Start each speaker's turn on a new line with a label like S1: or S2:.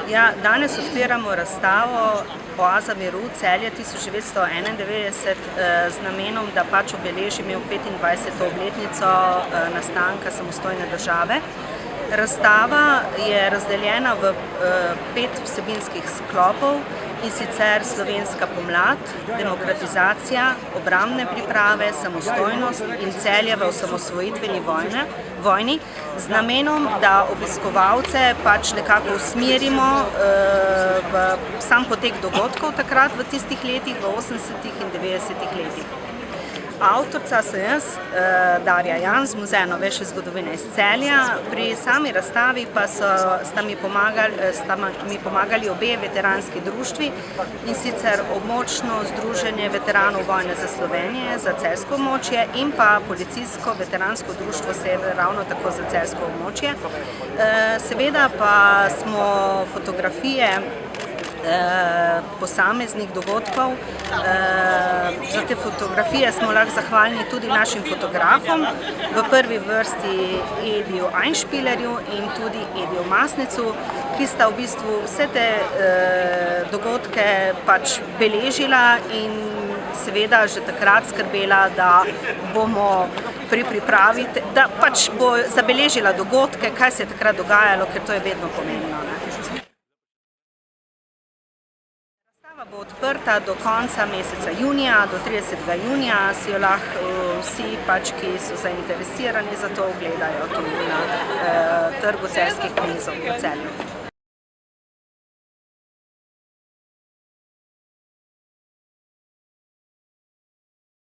S1: Ja, danes odpiramo razstavo Oaza miru Celje 1991 z namenom, da pač obeležimo 25. obletnico nastanka samostojne države. Razstava je razdeljena v 5 vsebinskih sklopov, in sicer Slovenska pomlad, demokratizacija, obrambne priprave, samostojnost in Celje v osamosvojitveni vojni, z namenom, da obiskovalce pač nekako usmerimo v sam potek dogodkov takrat v tistih letih, v 80. in 90. letih. Avtorica sem jaz, Darja Jan, z Muzeja novejše zgodovine iz Celja. Pri sami razstavi pa sta mi pomagali obe veteranski društvi, in sicer Območno združenje veteranov vojne za Slovenijo za celjsko območje in pa Policijsko veteransko društvo Sever, ravno tako za celjsko območje. Seveda pa smo fotografije posameznih dogodkov. Za te fotografije smo lahko zahvalni tudi našim fotografom, v prvi vrsti Ediju Einšpilerju in tudi Ediju Masnicu, ki sta v bistvu vse te dogodke pač beležila in seveda že takrat skrbela, da bomo pri pripravi, da pač bo zabeležila dogodke, kaj se je takrat dogajalo, ker to je vedno pomembno. Bo odprta do konca meseca junija, do 30. junija, si jo lahko vsi, ki so zainteresirani za to, ogledajo tudi na trgu celjskih knezov v Celju.